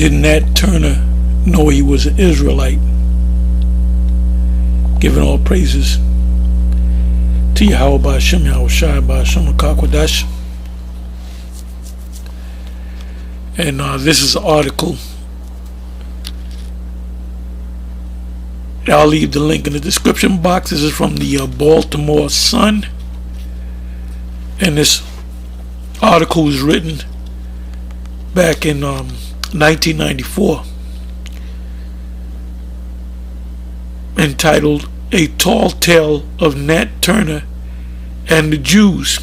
did Nat Turner know he was an Israelite? Giving all praises to YAHAWAH, SHAM, YAHAWASHI, QADASH. And this is an article. I'll leave the link in the description box. This is from the Baltimore Sun. And this article was written back in 1994, entitled "A Tall Tale of Nat Turner and the Jews."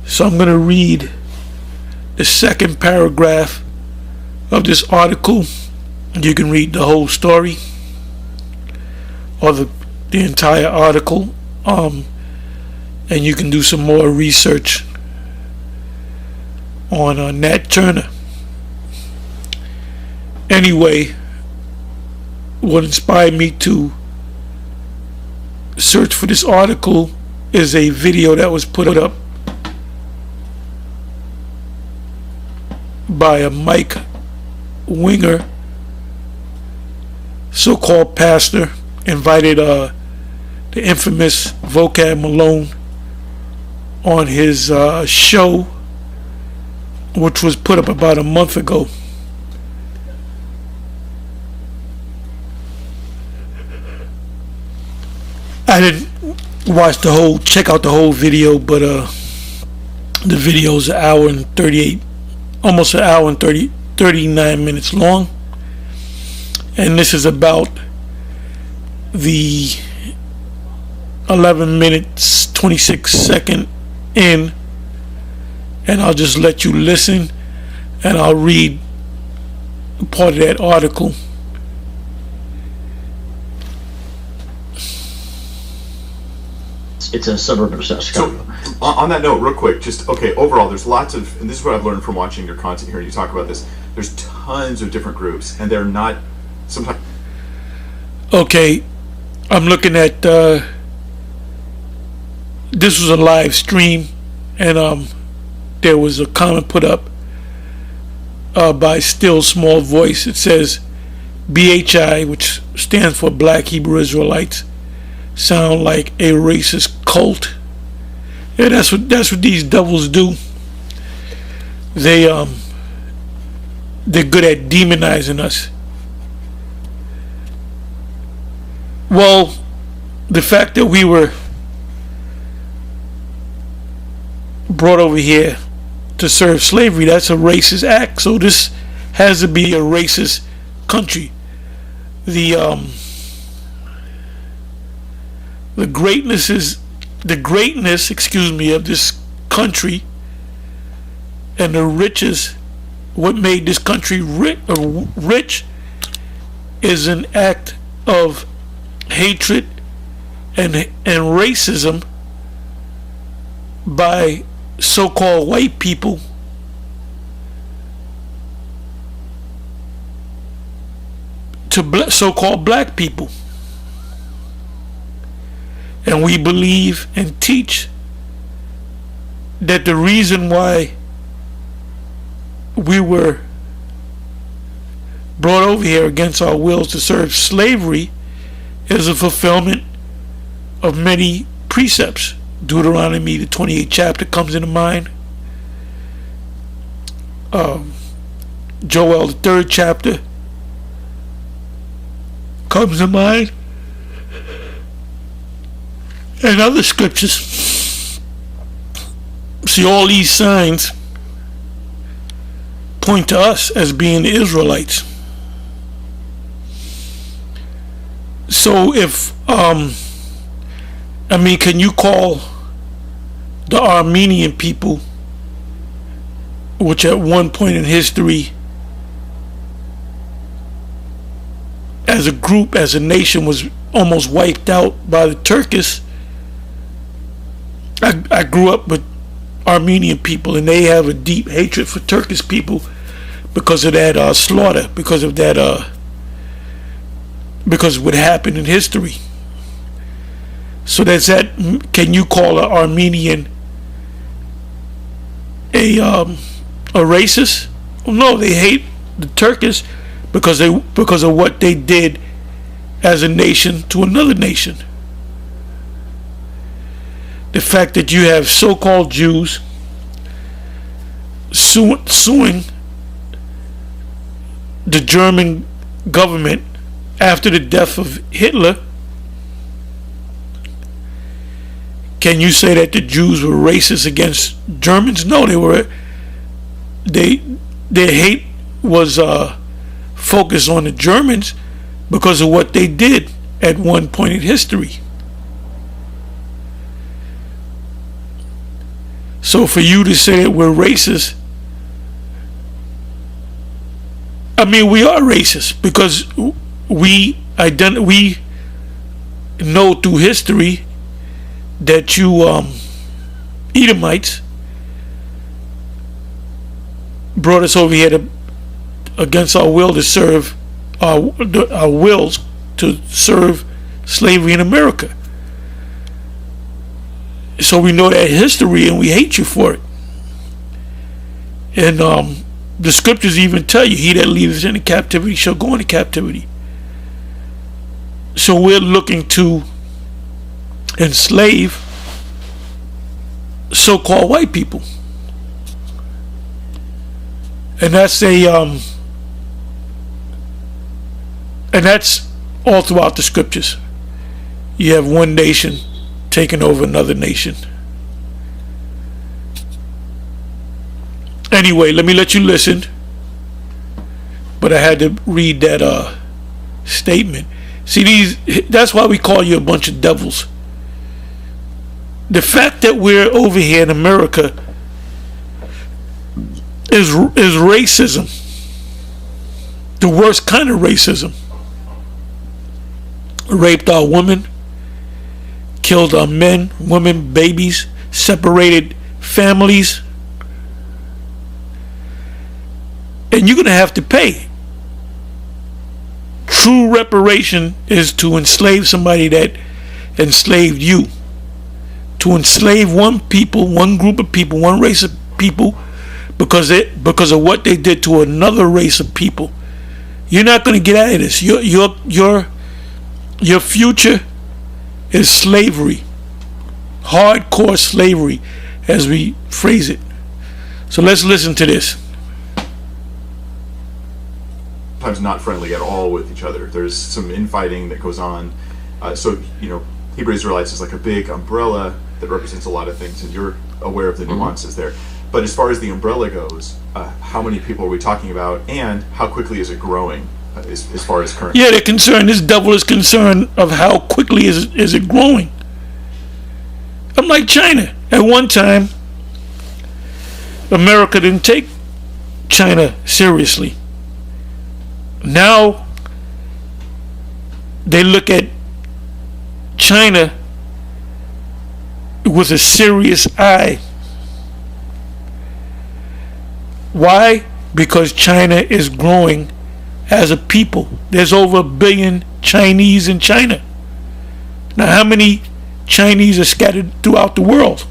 So I'm going to read the second paragraph of this article. You can read the whole story or the entire article, and you can do some more research on Nat Turner. Anyway, what inspired me to search for this article is a video that was put up by a Mike Winger, so-called pastor, invited the infamous Vocab Malone on his show, which was put up about a month ago. I didn't check out the whole video, but the video is an hour and 38, almost an hour and 39 minutes long. And this is about the 11 minutes 26 second in, and I'll just let you listen, and I'll read part of that article. It's a suburb of Chicago. So, on that note, real quick, just, okay, overall, there's lots of, and this is what I've learned from watching your content here, you talk about this, there's tons of different groups, and they're not, sometimes... Okay, I'm looking at, this was a live stream, and there was a comment put up by Still Small Voice. It says, BHI, which stands for Black Hebrew Israelites, sound like a racist cult. Yeah, that's what these devils do. They're good at demonizing us. Well, the fact that we were brought over here to serve slavery, that's a racist act. So this has to be a racist country. The greatness, of this country, and the riches, what made this country rich, is an act of hatred and racism by so-called white people to so-called black people. And we believe and teach that the reason why we were brought over here against our wills to serve slavery is a fulfillment of many precepts. Deuteronomy, the 28th chapter, comes into mind. Joel, the 3rd chapter, comes to mind. And other scriptures. See, all these signs point to us as being the Israelites. So if can you call the Armenian people, which at one point in history as a group, as a nation, was almost wiped out by the Turkish? I grew up with Armenian people, and they have a deep hatred for Turkish people because of that slaughter, because of what happened in history. So that's that. Can you call an Armenian a racist? No, they hate the Turkish because of what they did as a nation to another nation. The fact that you have so-called Jews suing the German government after the death of Hitler. Can you say that the Jews were racist against Germans? No, they were. Their hate was focused on the Germans because of what they did at one point in history. So for you to say that we're racist, I mean, we are racist because we know through history that you Edomites brought us over here against our will to serve our wills to serve slavery in America. So we know that history and we hate you for it. And the scriptures even tell you, he that leadeth into captivity shall go into captivity. So we're looking to enslave so-called white people. And that's and that's all throughout the scriptures. You have one nation taking over another nation. Anyway, let me let you listen. But I had to read that statement. See, that's why we call you a bunch of devils. The fact that we're over here in America is racism. The worst kind of racism. Raped our women, killed our men, women, babies, separated families. And you're going to have to pay. True reparation is to enslave somebody that enslaved you. To enslave one people, one group of people, one race of people because of what they did to another race of people. You're not going to get out of this. Your future is slavery. Hardcore slavery, as we phrase it. So let's listen to this. Sometimes not friendly at all with each other. There's some infighting that goes on. So, Hebrew Israelites is like a big umbrella that represents a lot of things, and you're aware of the nuances there. But as far as the umbrella goes, how many people are we talking about, and how quickly is it growing as far as current? Yeah, they're concerned. This devil is concerned of how quickly is it growing. I'm like China. At one time, America didn't take China seriously. Now they look at China with a serious eye. Why? Because China is growing as a people. There's over 1 billion Chinese in China. Now, how many Chinese are scattered throughout the world?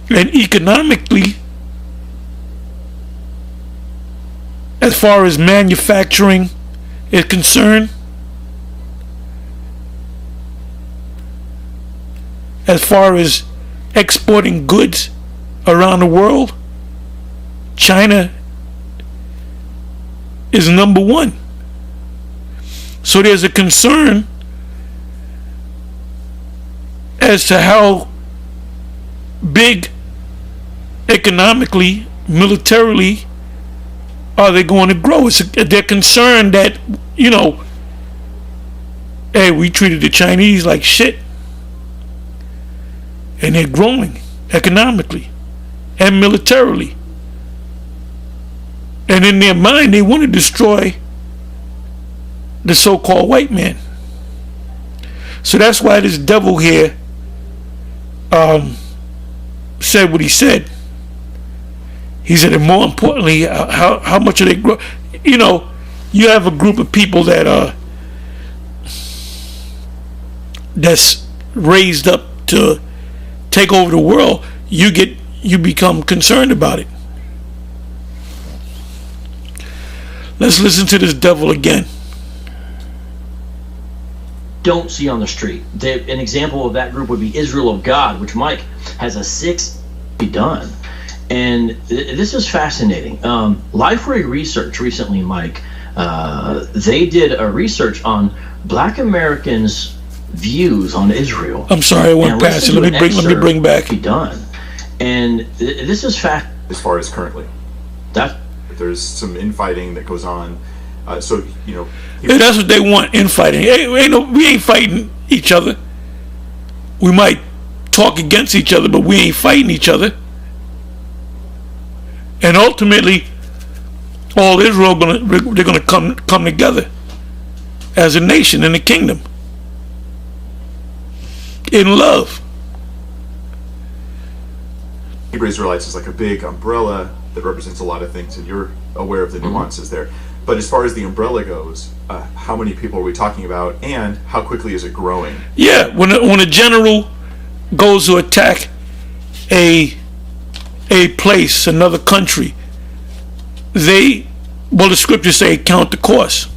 And economically, as far as manufacturing is concerned, as far as exporting goods around the world, China is number one. So there's a concern as to how big economically, militarily, are they going to grow. They're concerned that, hey, we treated the Chinese like shit. And they're growing economically and militarily. And in their mind, they want to destroy the so-called white man. So that's why this devil here said what he said. He said, and more importantly, how much are they grow? You have a group of people that's raised up to take over the world. You become concerned about it. Let's listen to this devil again. Don't see on the street. An example of that group would be Israel of God, which Mike has a 6 be done. And this is fascinating. Lifeway Research recently, Mike, they did a research on Black Americans' views on Israel. I'm sorry, I went past it. Let me bring back. Be done. And this is fact. As far as currently, that there's some infighting that goes on. So you know, yeah, that's what they want, infighting. Hey, we ain't fighting each other. We might talk against each other, but we ain't fighting each other. And ultimately, all Israel they're gonna come together as a nation in the kingdom in love. Hebrew Israelites is like a big umbrella that represents a lot of things, and you're aware of the nuances there. But as far as the umbrella goes, how many people are we talking about, and how quickly is it growing? Yeah, when a general goes to attack a place, another country, the scriptures say count the cost.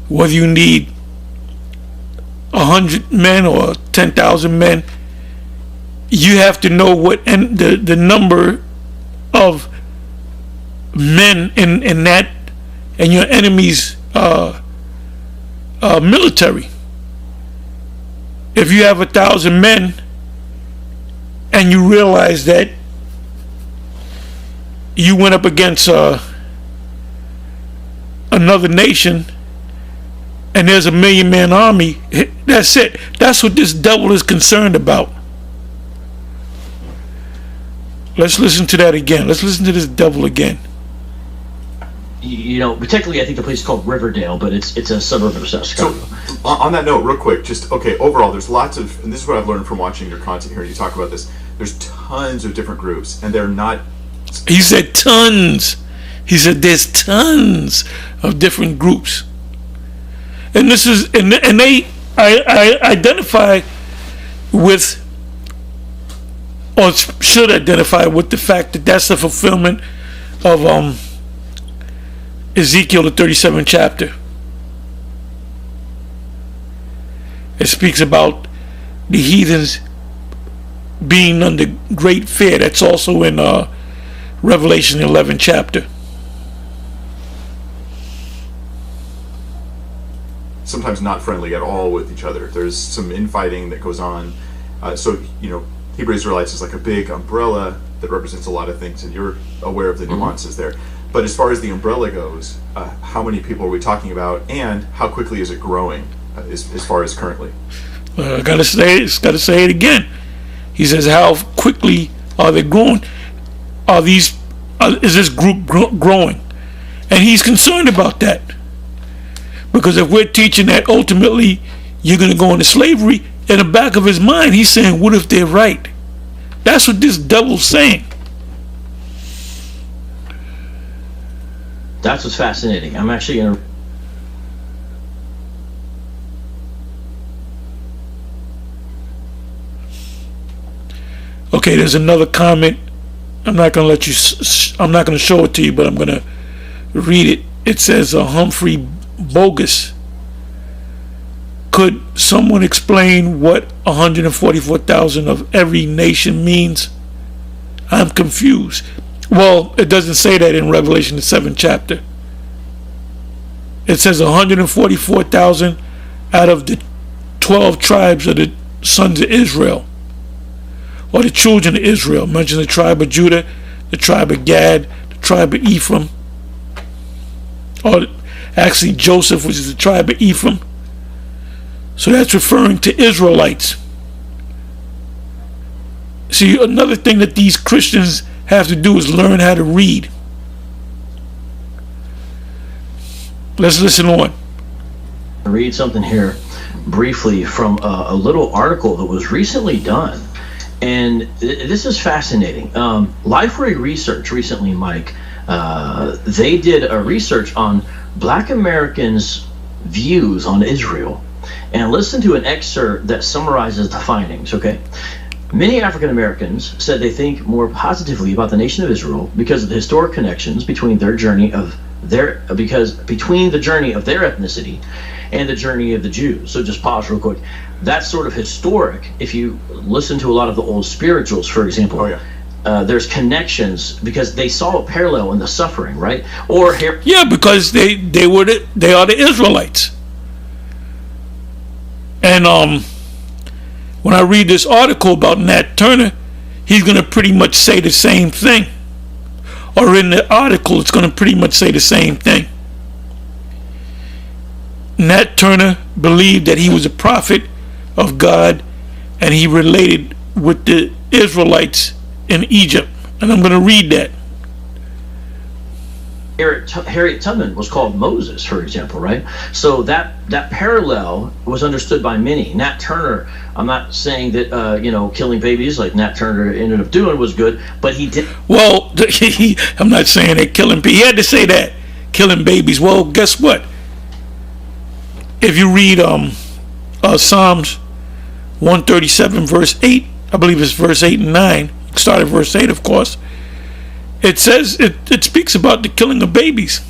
Whether you need 100 men or 10,000 men, you have to know what the number of men in that and your enemy's military. If you have 1,000 men and you realize that you went up against another nation and there's a 1,000,000-man army, that's it. That's what this devil is concerned about. Let's listen to that again. Let's listen to this devil again. You know, particularly I think the place is called Riverdale, but it's a suburb of Chicago. So on that note, real quick, just overall, there's lots of, and this is what I've learned from watching your content here, and you talk about this, there's tons of different groups, and they're not... He said tons. He said there's tons of different groups. And this is, and they identify with, or should identify with, the fact that that's the fulfillment of Ezekiel, the 37th chapter. It speaks about the heathens being under great fear. That's also in Revelation 11 chapter. Sometimes not friendly at all with each other. There's some infighting that goes on. So you know, Hebrew Israelites is like a big umbrella that represents a lot of things, and you're aware of the nuances there. But as far as the umbrella goes, how many people are we talking about, and how quickly is it growing as far as currently? I gotta say it again. He says, how quickly are they growing? Is this group growing? And he's concerned about that. Because if we're teaching that ultimately you're going to go into slavery, in the back of his mind he's saying, what if they're right? That's what this devil's saying. That's what's fascinating. I'm actually going to... Okay, there's another comment. I'm not going to show it to you, but I'm going to read it. It says, Humphrey Bogus. Could someone explain what 144,000 of every nation means? I'm confused. Well, it doesn't say that in Revelation the 7th chapter. It says 144,000 out of the 12 tribes of the sons of Israel, or the children of Israel. Mention the tribe of Judah, the tribe of Gad, the tribe of Ephraim, or actually Joseph, which is the tribe of Ephraim. So that's referring to Israelites. See, another thing that these Christians have to do is learn how to read. Let's listen on. Read something here briefly from a little article that was recently done. And this is fascinating. Lifeway Research recently, Mike, they did a research on Black Americans' views on Israel. And listen to an excerpt that summarizes the findings, okay? Many African Americans said they think more positively about the nation of Israel because of the historic connections between their journey of because between the journey of their ethnicity and the journey of the Jews. So just pause real quick. That's sort of historic. If you listen to a lot of the old spirituals, for example, there's connections because they saw a parallel in the suffering, right? Or here, yeah, because they are the Israelites. And when I read this article about Nat Turner, he's going to pretty much say the same thing. Or in the article, it's going to pretty much say the same thing. Nat Turner believed that he was a prophet of God, and he related with the Israelites in Egypt. And I'm going to read that. Harriet Tubman was called Moses, for example, right? So that parallel was understood by many. Nat Turner, I'm not saying that killing babies like Nat Turner ended up doing was good, but he did. Well, I'm not saying that killing babies. He had to say that, killing babies. Well, guess what? If you read Psalms 137 verse 8, I believe it's verse 8 and 9. Start at verse 8, of course. It says, it speaks about the killing of babies.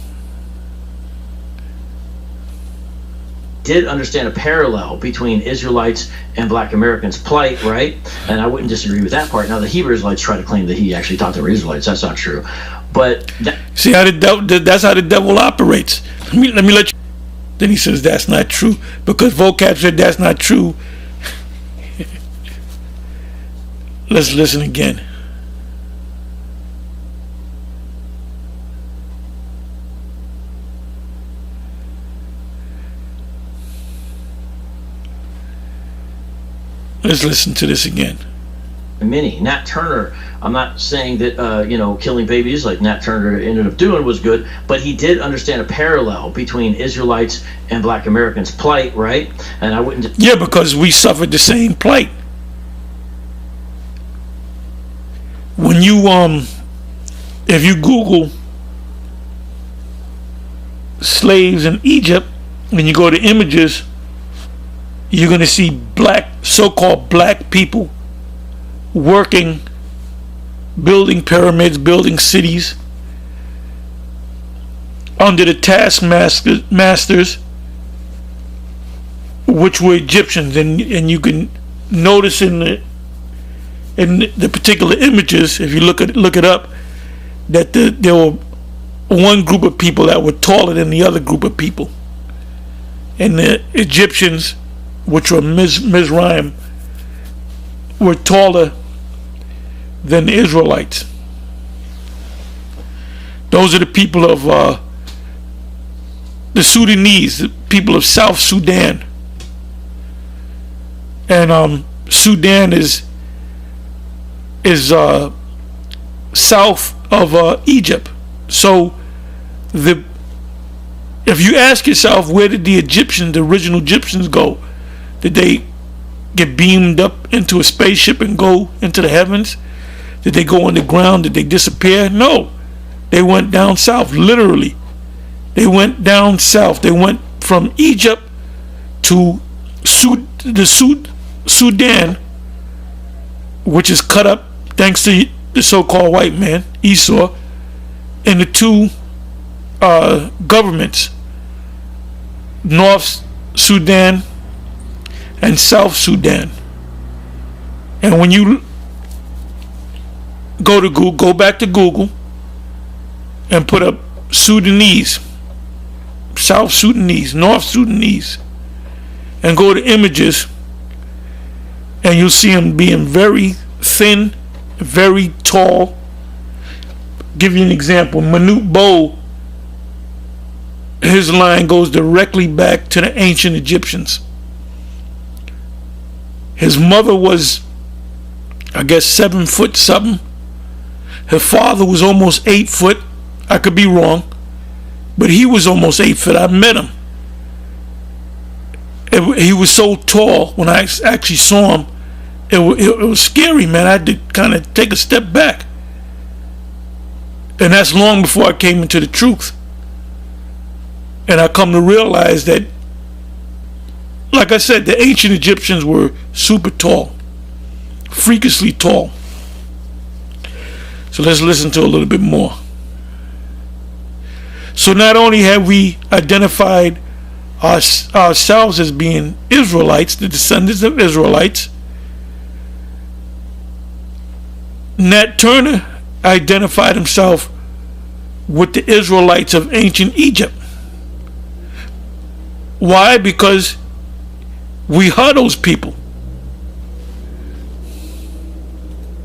Did understand a parallel between Israelites and Black Americans' plight, right? And I wouldn't disagree with that part. Now, the Hebrew Israelites try to claim that he actually taught they were Israelites. That's not true. But see how that's how the devil operates. Let me let you. Then he says that's not true because vocab said that's not true. Let's listen again. Let's listen to this again. Many. Nat Turner, I'm not saying that killing babies like Nat Turner ended up doing was good, but he did understand a parallel between Israelites and Black Americans' plight, right? And I wouldn't. Yeah, because we suffered the same plight. When you if you Google slaves in Egypt and you go to images, you're going to see so-called black people working, building pyramids, building cities under the taskmasters, which were Egyptians. And you can notice in the particular images, if you look it up, that there were one group of people that were taller than the other group of people, and the Egyptians, which were Mizraim, were taller than the Israelites. Those are the people of the Sudanese, the people of South Sudan. And Sudan is south of Egypt. So if you ask yourself, where did the original Egyptians go? Did they get beamed up into a spaceship and go into the heavens? Did they go underground? Did they disappear? No. They went down south, literally. They went down south. They went from Egypt to Sudan, which is cut up, thanks to the so-called white man, Esau, into two governments, North Sudan and South Sudan. And when you go back to Google and put up Sudanese, South Sudanese, North Sudanese, and go to images, and you'll see them being very thin, very tall. Give you an example. Manute Bol, his line goes directly back to the ancient Egyptians. His mother was, I guess, 7 foot something. Her father was almost 8 foot. I could be wrong, but he was almost 8 foot. I met him. He was so tall. When I actually saw him, it was scary, man. I had to kind of take a step back. And that's long before I came into the truth. And I come to realize that, like I said, the ancient Egyptians were super tall, freakishly tall. So let's listen to a little bit more. So not only have we identified ourselves as being Israelites, the descendants of Israelites, Nat Turner identified himself with the Israelites of ancient Egypt. Why? Because we are those people.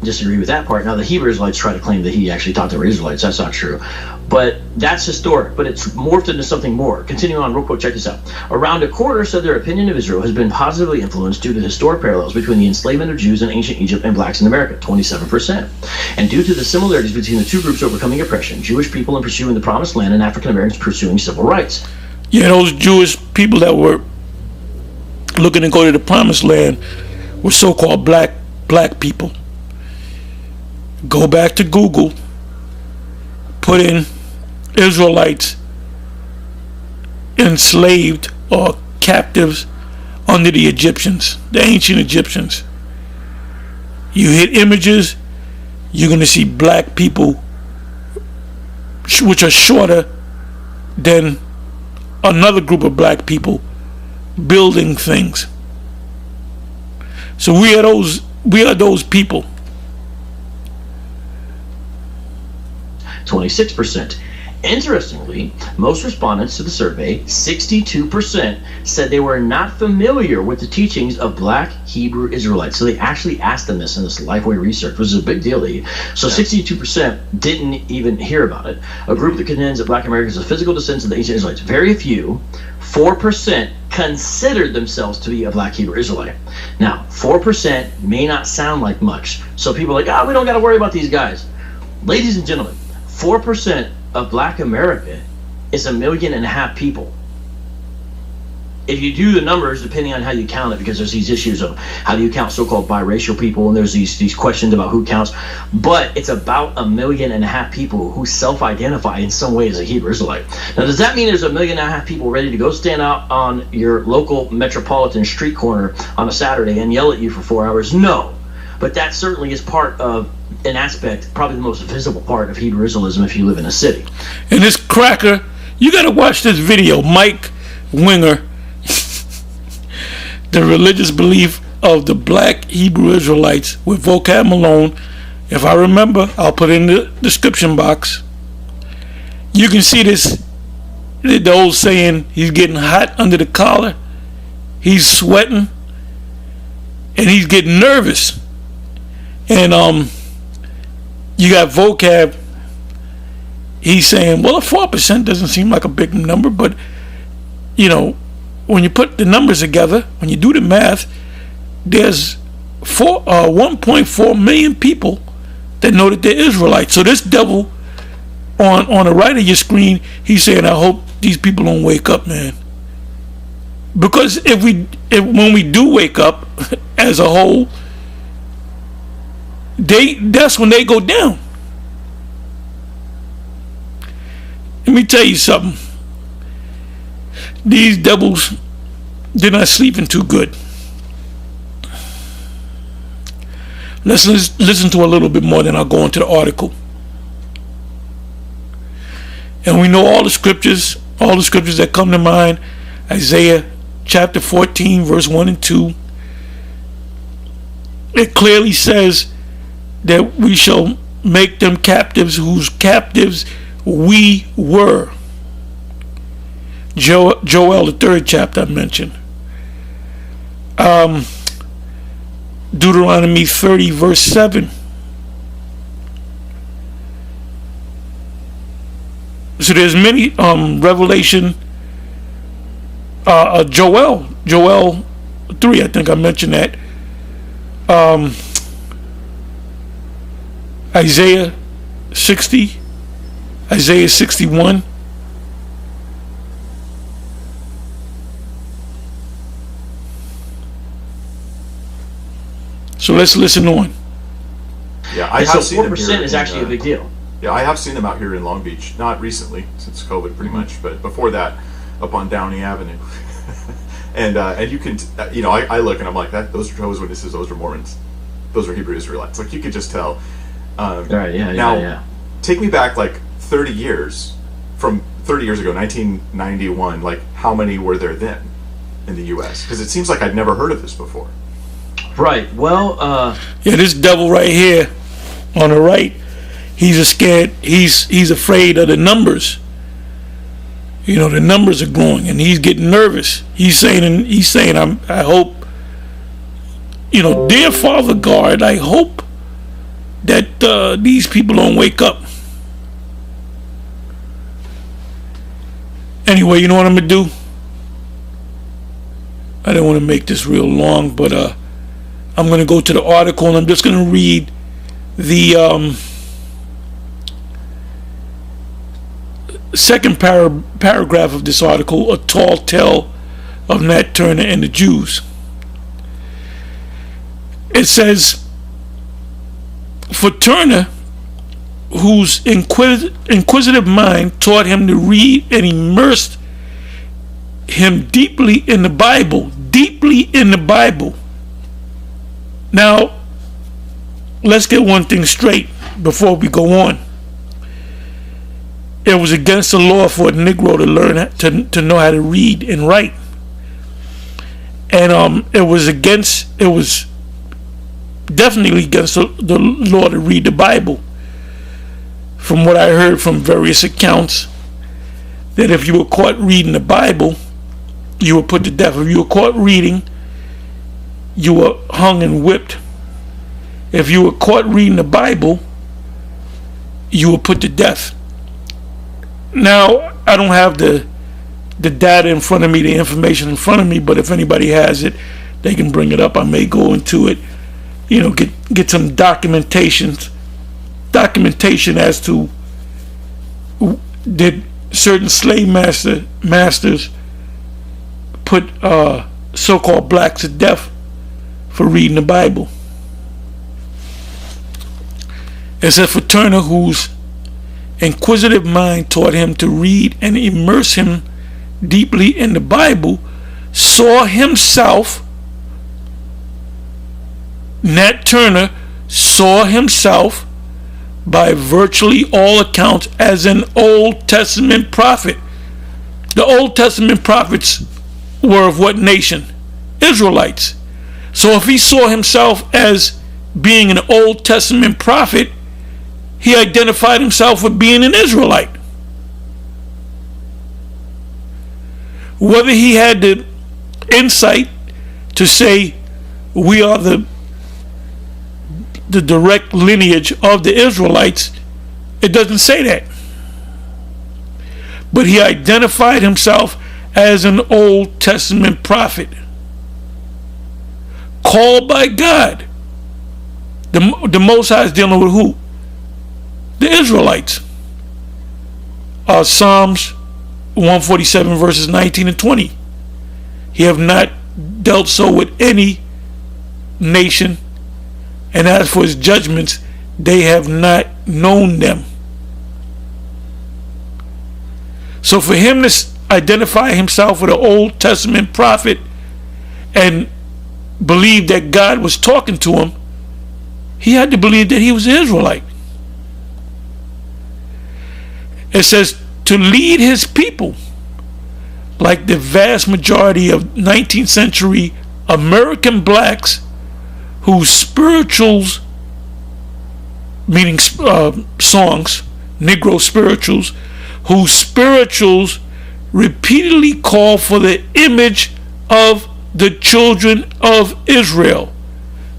Disagree with that part. Now, the Hebrew Israelites try to claim that he actually taught they were Israelites. That's not true. But that's historic, but it's morphed into something more. Continuing on real quick, check this out. Around a quarter said their opinion of Israel has been positively influenced due to historic parallels between the enslavement of Jews in ancient Egypt and blacks in America, 27%. And due to the similarities between the two groups overcoming oppression, Jewish people in pursuing the promised land and African Americans pursuing civil rights. Yeah, those Jewish people that were looking to go to the promised land were so-called black people. Go back to Google, put in Israelites enslaved or captives under the Egyptians, the ancient Egyptians. You hit images, you're going to see black people which are shorter than another group of black people building things. So we are those people. 26%. Interestingly, most respondents to the survey, 62%, said they were not familiar with the teachings of black Hebrew Israelites. So they actually asked them this in this Lifeway research, which is a big deal. So 62% didn't even hear about it. A group that contends that black Americans are physical descendants of the ancient Israelites. Very few, 4%, considered themselves to be a black Hebrew Israelite. Now, 4% may not sound like much. So people are like, we don't got to worry about these guys. Ladies and gentlemen, 4% of black America is 1.5 million people. If you do the numbers, depending on how you count it, because there's these issues of how do you count so-called biracial people, and there's these questions about who counts, but it's about 1.5 million people who self-identify in some way as a Hebrew Israelite. Now, does that mean there's 1.5 million people ready to go stand out on your local metropolitan street corner on a Saturday and yell at you for 4 hours? No. But that certainly is part of an aspect, probably the most visible part of Hebrew Israelism if you live in a city. And this cracker, you got to watch this video, Mike Winger, the religious belief of the black Hebrew Israelites with vocab Malone. If I remember, I'll put it in the description box. You can see this, the old saying, he's getting hot under the collar, he's sweating, and he's getting nervous. And you got vocab, he's saying, well, 4% doesn't seem like a big number, but you know, when you put the numbers together, when you do the math, there's 1.4 million people that know that they're Israelites. So this devil on the right of your screen, he's saying, I hope these people don't wake up, man. Because when we do wake up as a whole, that's when they go down. Let me tell you something. These devils, they're not sleeping too good. Let's listen to a little bit more, then I'll go into the article. And we know all the scriptures that come to mind. Isaiah chapter 14, verse 1 and 2. It clearly says that we shall make them captives whose captives we were. Joel, the 3rd chapter I mentioned. Deuteronomy 30, verse 7. So there's many Revelation, Joel 3, I think I mentioned that. Isaiah 60, Isaiah 61. So let's listen on. Yeah, I have seen them 4% is actually a big deal. Yeah, I have seen them out here in Long Beach. Not recently, since COVID, pretty much, but before that, up on Downey Avenue. and you can, I look and I'm like, those are Jehovah's Witnesses, those are Mormons, those are Hebrew Israelites. Like, you could just tell. Right. Yeah. Now, take me back like 30 years from 30 years ago, 1991, like how many were there then in the U.S.? Because it seems like I'd never heard of this before. Right. Well, Yeah, this devil right here on the right, he's scared. He's afraid of the numbers. You know, the numbers are growing, and he's getting nervous. He's saying, I hope, you know, dear Father God, I hope that these people don't wake up. Anyway, you know what I'm gonna do? I don't want to make this real long, but I'm gonna go to the article, and I'm just gonna read the second paragraph of this article, A Tall Tale of Nat Turner and the Jews. It says, for Turner, whose inquisitive mind taught him to read and immersed him deeply in the Bible. Now, let's get one thing straight before we go on. It was against the law for a Negro to learn to know how to read and write, and it was definitely against the law to read the Bible. From what I heard from various accounts, that if you were caught reading the Bible, you were put to death. If you were caught reading, you were hung and whipped. If you were caught reading the Bible, you were put to death. Now, I don't have the data in front of me, the information in front of me, but if anybody has it, they can bring it up. I may go into it, you know, get some documentation as to did certain slave masters put so-called blacks to death for reading the Bible. It says, for Turner, whose inquisitive mind taught him to read and immerse him deeply in the Bible, saw himself, Nat Turner saw himself by virtually all accounts as an Old Testament prophet. The Old Testament prophets were of what nation? Israelites. So if he saw himself as being an Old Testament prophet, he identified himself with being an Israelite. Whether he had the insight to say we are the direct lineage of the Israelites, it doesn't say that. But he identified himself as an Old Testament prophet, called by God. The Most High is dealing with who? The Israelites. Psalms 147 verses 19 and 20. He have not dealt so with any nation, and as for his judgments, they have not known them. So for him to identify himself with an Old Testament prophet and believe that God was talking to him, he had to believe that he was an Israelite. It says to lead his people, like the vast majority of 19th century American blacks whose spirituals, meaning songs, Negro spirituals, whose spirituals repeatedly call for the image of the children of Israel.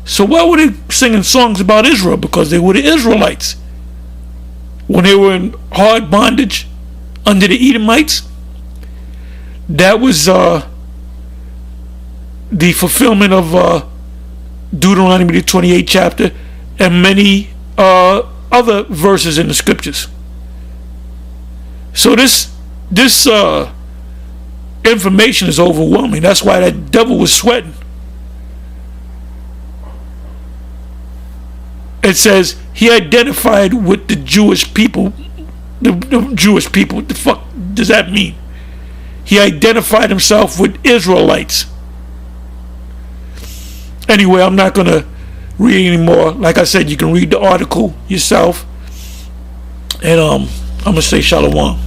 So why were they singing songs about Israel? Because they were the Israelites. When they were in hard bondage under the Edomites, that was the fulfillment of Deuteronomy the 28th chapter and many other verses in the scriptures. So this information is overwhelming. That's why that devil was sweating. It says he identified with the Jewish people. The Jewish people, what the fuck does that mean? He identified himself with Israelites. Anyway, I'm not going to read anymore. Like I said, you can read the article yourself. And I'm going to say shalom.